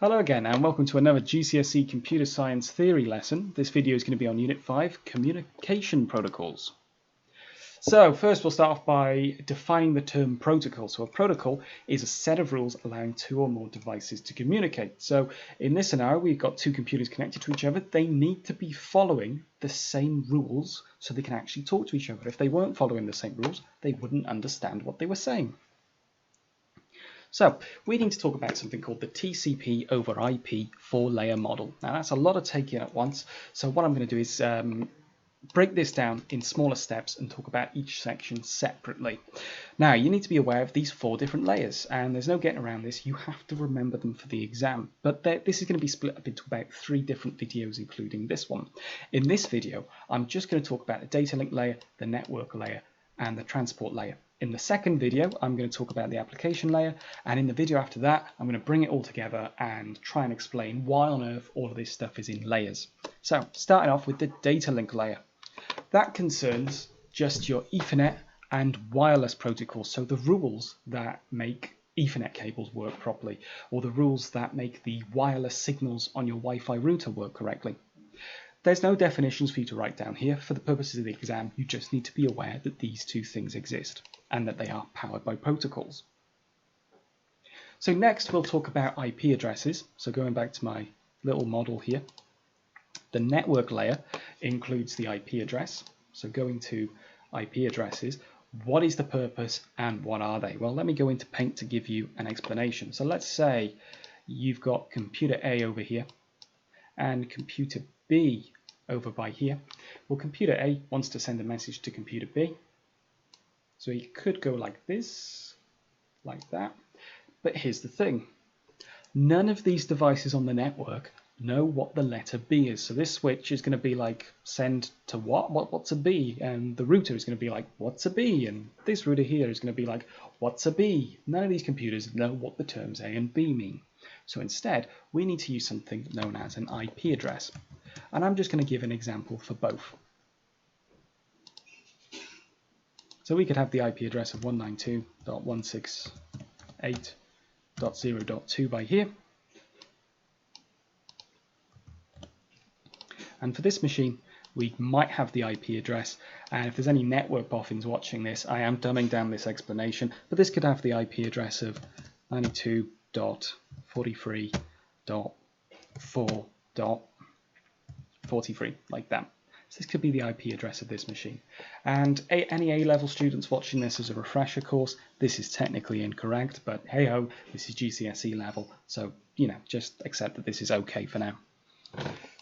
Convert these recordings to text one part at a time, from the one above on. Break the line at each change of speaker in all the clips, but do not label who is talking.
Hello again and welcome to another GCSE Computer Science Theory lesson. This video is going to be on Unit 5, Communication Protocols. So first we'll start off by defining the term protocol. So a protocol is a set of rules allowing two or more devices to communicate. So in this scenario we've got two computers connected to each other. They need to be following the same rules so they can actually talk to each other. If they weren't following the same rules, they wouldn't understand what they were saying. So we need to talk about something called the TCP over IP 4-layer model. Now that's a lot of taking at once, so what I'm going to do is break this down in smaller steps and talk about each section separately. Now you need to be aware of these 4 different layers, and there's no getting around this. You have to remember them for the exam, but this is going to be split up into about 3 different videos, including this one. In this video I'm just going to talk about the data link layer, the network layer and the transport layer. In the second video, I'm going to talk about the application layer, and in the video after that, I'm going to bring it all together and try and explain why on earth all of this stuff is in layers. So, starting off with the data link layer. That concerns just your Ethernet and wireless protocols, so the rules that make Ethernet cables work properly, or the rules that make the wireless signals on your Wi-Fi router work correctly. There's no definitions for you to write down here. For the purposes of the exam, you just need to be aware that these 2 things exist and that they are powered by protocols. So next we'll talk about IP addresses. So going back to my little model here, the network layer includes the IP address. So going to IP addresses, what is the purpose and what are they? Well, let me go into Paint to give you an explanation. So let's say you've got computer A over here and computer B over by here. Well, computer A wants to send a message to computer B. So it could go like this, like that. But here's the thing. None of these devices on the network know what the letter B is. So this switch is going to be like, send to what? What's a B? And the router is going to be like, what's a B? And this router here is going to be like, what's a B? None of these computers know what the terms A and B mean. So instead, we need to use something known as an IP address. And I'm just going to give an example for both. So we could have the IP address of 192.168.0.2 by here. And for this machine, we might have the IP address. And if there's any network boffins watching this, I am dumbing down this explanation. But this could have the IP address of 92.43.4.43, like that. So this could be the IP address of this machine. And any A-level students watching this as a refresher course, this is technically incorrect, but hey-ho, this is GCSE level, so, just accept that this is okay for now.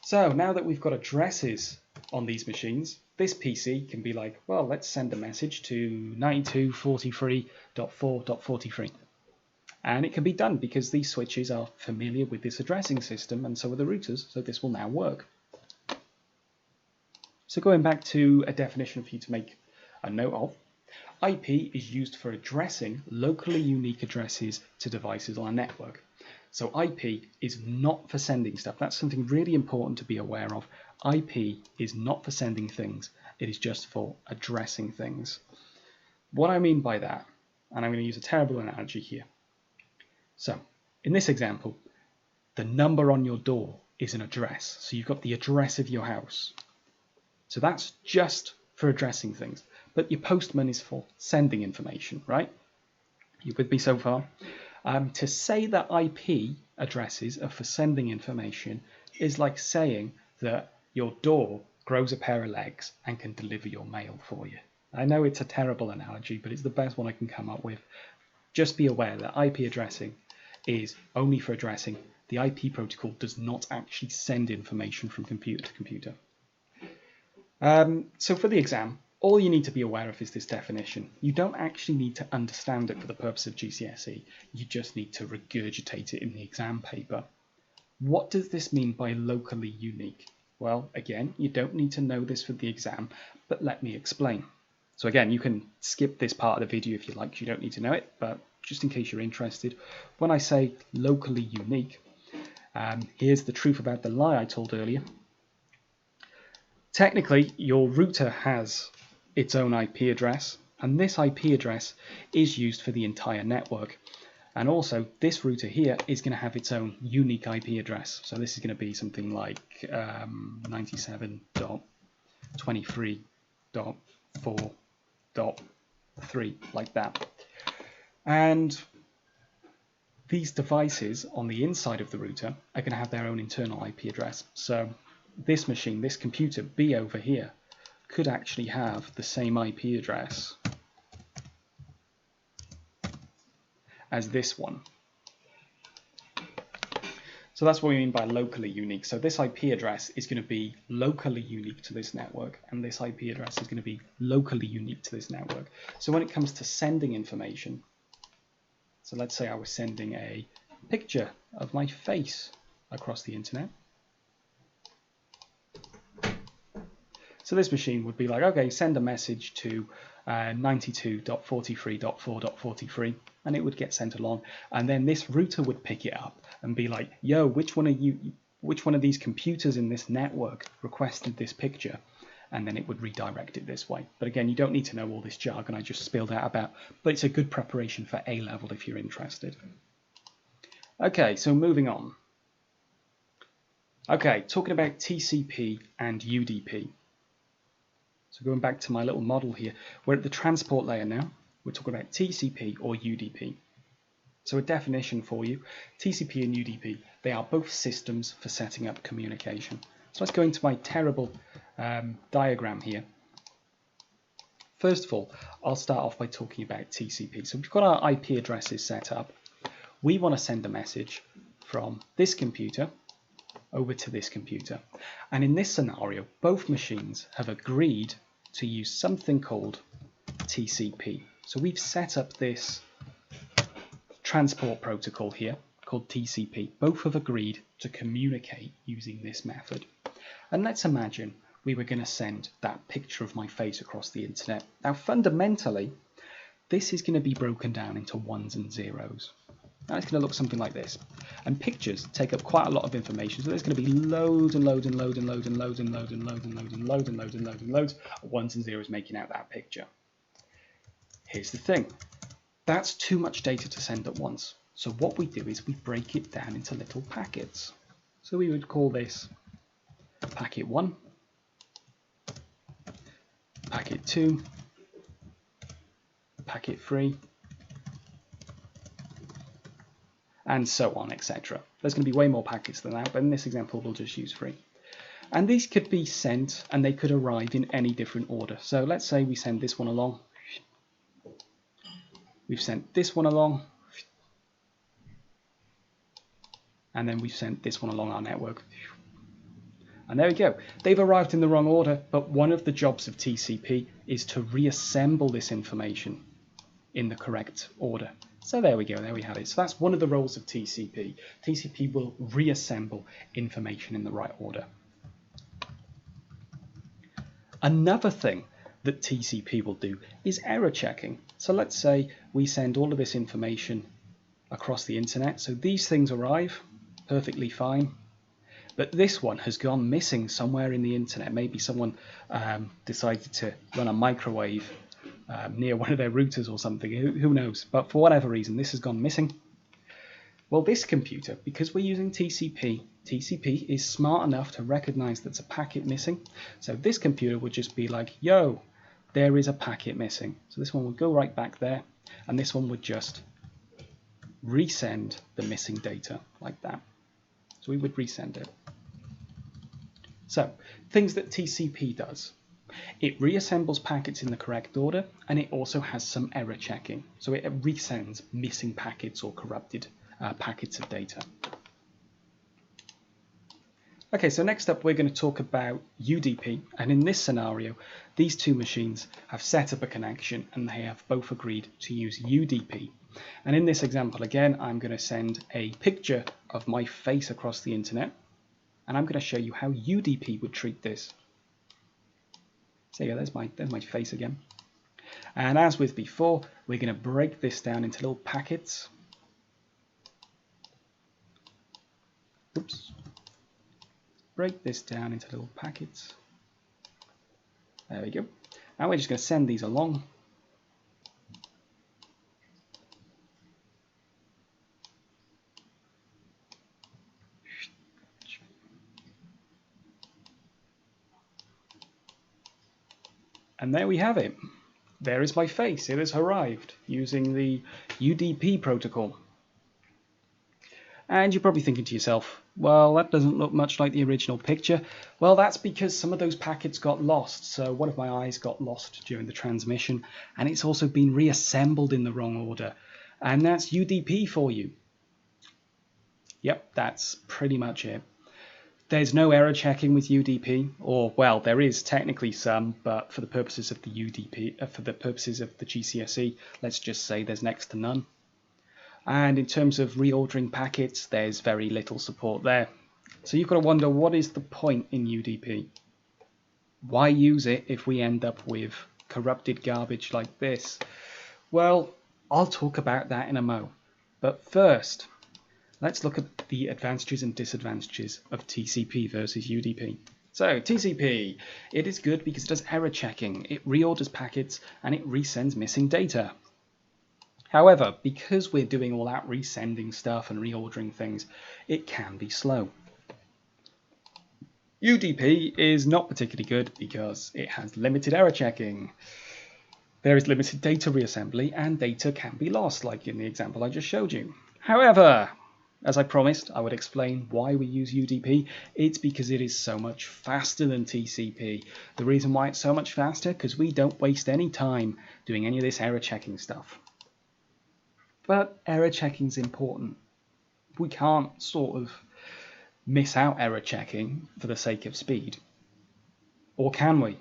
So now that we've got addresses on these machines, this PC can be like, well, let's send a message to 92.43.4.43. And it can be done because these switches are familiar with this addressing system, and so are the routers, so this will now work. So going back to a definition for you to make a note of, IP is used for addressing locally unique addresses to devices on a network. So IP is not for sending stuff. That's something really important to be aware of. IP is not for sending things. It is just for addressing things. What I mean by that, and I'm going to use a terrible analogy here. So in this example, the number on your door is an address. So you've got the address of your house. So that's just for addressing things. But your postman is for sending information, right? You with me so far? To say that IP addresses are for sending information is like saying that your door grows a pair of legs and can deliver your mail for you. I know it's a terrible analogy, but it's the best one I can come up with. Just be aware that IP addressing is only for addressing. The IP protocol does not actually send information from computer to computer. So for the exam, all you need to be aware of is this definition. You don't actually need to understand it for the purpose of GCSE. You just need to regurgitate it in the exam paper. What does this mean by locally unique? Well, again, you don't need to know this for the exam, but let me explain. So again, you can skip this part of the video if you like. You don't need to know it, but just in case you're interested, when I say locally unique, here's the truth about the lie I told earlier. Technically, your router has its own IP address, and this IP address is used for the entire network. And also, this router here is going to have its own unique IP address. So this is going to be something like 97.23.4.3, like that. And these devices on the inside of the router are going to have their own internal IP address. So this machine, this computer B over here, could actually have the same IP address as this one. So that's what we mean by locally unique. So this IP address is going to be locally unique to this network, and this IP address is going to be locally unique to this network. So when it comes to sending information, so let's say I was sending a picture of my face across the internet. So this machine would be like, okay, send a message to 92.43.4.43, and it would get sent along, and then this router would pick it up and be like, yo, which one of these computers in this network requested this picture? And then it would redirect it this way. But again, you don't need to know all this jargon I just spilled out about, but it's a good preparation for A level if you're interested. Okay, so moving on. Okay, talking about TCP and UDP. So going back to my little model here, we're at the transport layer now. We're talking about TCP or UDP. So a definition for you, TCP and UDP, they are both systems for setting up communication. So let's go into my terrible diagram here. First of all, I'll start off by talking about TCP. So we've got our IP addresses set up. We want to send a message from this computer over to this computer. And in this scenario, both machines have agreed to use something called TCP. So we've set up this transport protocol here called TCP. Both have agreed to communicate using this method. And let's imagine we were going to send that picture of my face across the internet. Now fundamentally, this is going to be broken down into ones and zeros. Now it's going to look something like this. And pictures take up quite a lot of information, so there's going to be loads and loads and loads and loads and loads and loads and loads and loads and loads and loads and loads and loads of ones and zeros making out that picture. Here's the thing. That's too much data to send at once. So what we do is we break it down into little packets. So we would call this packet 1, packet 2, packet 3, and so on, etc. There's going to be way more packets than that, but in this example we'll just use 3. And these could be sent and they could arrive in any different order. So let's say we send this one along. We've sent this one along. And then we've sent this one along our network. And there we go. They've arrived in the wrong order, but one of the jobs of TCP is to reassemble this information in the correct order. So there we go, there we have it. So that's one of the roles of TCP. TCP will reassemble information in the right order. Another thing that TCP will do is error checking. So let's say we send all of this information across the internet. So these things arrive perfectly fine. But this one has gone missing somewhere in the internet. Maybe someone decided to run a microwave near one of their routers or something, who knows, but for whatever reason this has gone missing. Well, this computer, because we're using TCP, TCP is smart enough to recognize that's a packet missing, so this computer would just be like, yo, there is a packet missing. So this one would go right back there, and this one would just resend the missing data like that. So we would resend it. So things that TCP does. It reassembles packets in the correct order, and it also has some error checking. So it resends missing packets or corrupted packets of data. Okay, so next up we're going to talk about UDP, and in this scenario these two machines have set up a connection and they have both agreed to use UDP. And in this example again I'm going to send a picture of my face across the internet, and I'm going to show you how UDP would treat this. So yeah, there's my face again. And as with before, we're going to break this down into little packets. Oops. Break this down into little packets. There we go. Now we're just going to send these along. And there we have it. There is my face. It has arrived using the UDP protocol. And you're probably thinking to yourself, well, that doesn't look much like the original picture. Well, that's because some of those packets got lost. So one of my eyes got lost during the transmission, and it's also been reassembled in the wrong order. And that's UDP for you. Yep, that's pretty much it. There's no error checking with UDP, or, well, there is technically some, but for the purposes of the UDP, for the purposes of the GCSE, let's just say there's next to none. And in terms of reordering packets, there's very little support there. So you've got to wonder, what is the point in UDP? Why use it if we end up with corrupted garbage like this? Well, I'll talk about that in a mo. But first, let's look at the advantages and disadvantages of TCP versus UDP. So TCP, it is good because it does error checking, it reorders packets, and it resends missing data. However, because we're doing all that resending stuff and reordering things, it can be slow. UDP is not particularly good because it has limited error checking. There is limited data reassembly and data can be lost, like in the example I just showed you. However, as I promised, I would explain why we use UDP. It's because it is so much faster than TCP. The reason why it's so much faster, because we don't waste any time doing any of this error checking stuff. But error checking is important. We can't sort of miss out error checking for the sake of speed. Or can we?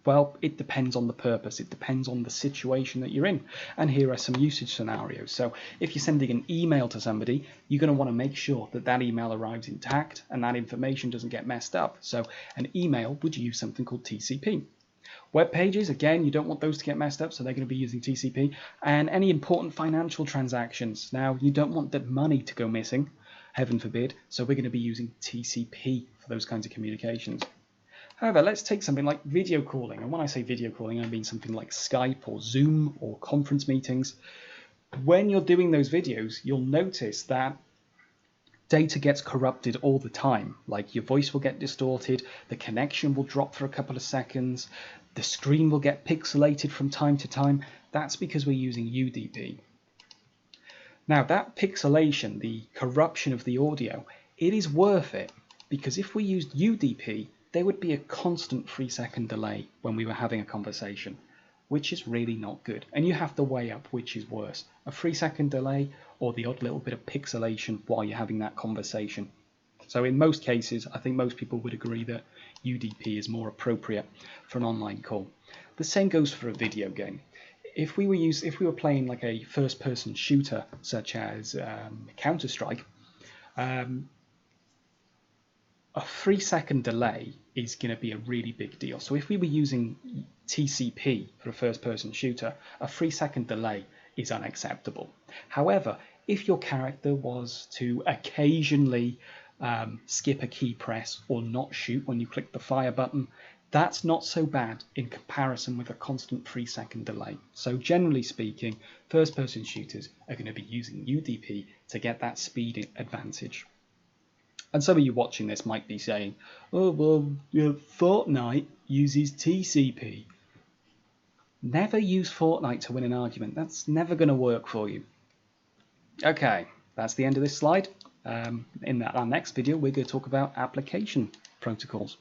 Well, it depends on the purpose. It depends on the situation that you're in. And here are some usage scenarios. So if you're sending an email to somebody, you're going to want to make sure that that email arrives intact and that information doesn't get messed up. So an email would use something called TCP. Web pages, again, you don't want those to get messed up, so they're going to be using TCP. And any important financial transactions. Now, you don't want the money to go missing, heaven forbid, so we're going to be using TCP for those kinds of communications. However, let's take something like video calling. And when I say video calling, I mean something like Skype or Zoom or conference meetings. When you're doing those videos, you'll notice that data gets corrupted all the time. Like your voice will get distorted, the connection will drop for a couple of seconds, the screen will get pixelated from time to time. That's because we're using UDP. Now that pixelation, the corruption of the audio, it is worth it, because if we used UDP, there would be a constant 3-second delay when we were having a conversation, which is really not good. And you have to weigh up which is worse, a 3-second delay or the odd little bit of pixelation while you're having that conversation. So in most cases, I think most people would agree that UDP is more appropriate for an online call. The same goes for a video game. If we were playing like a first-person shooter such as Counter-Strike, a 3-second delay is going to be a really big deal. So if we were using TCP for a first-person shooter, a 3-second delay is unacceptable. However, if your character was to occasionally skip a key press or not shoot when you click the fire button, that's not so bad in comparison with a constant 3-second delay. So generally speaking, first-person shooters are going to be using UDP to get that speed advantage. And some of you watching this might be saying, oh, well, Fortnite uses TCP. Never use Fortnite to win an argument. That's never going to work for you. Okay, that's the end of this slide. In our next video, we're going to talk about application protocols.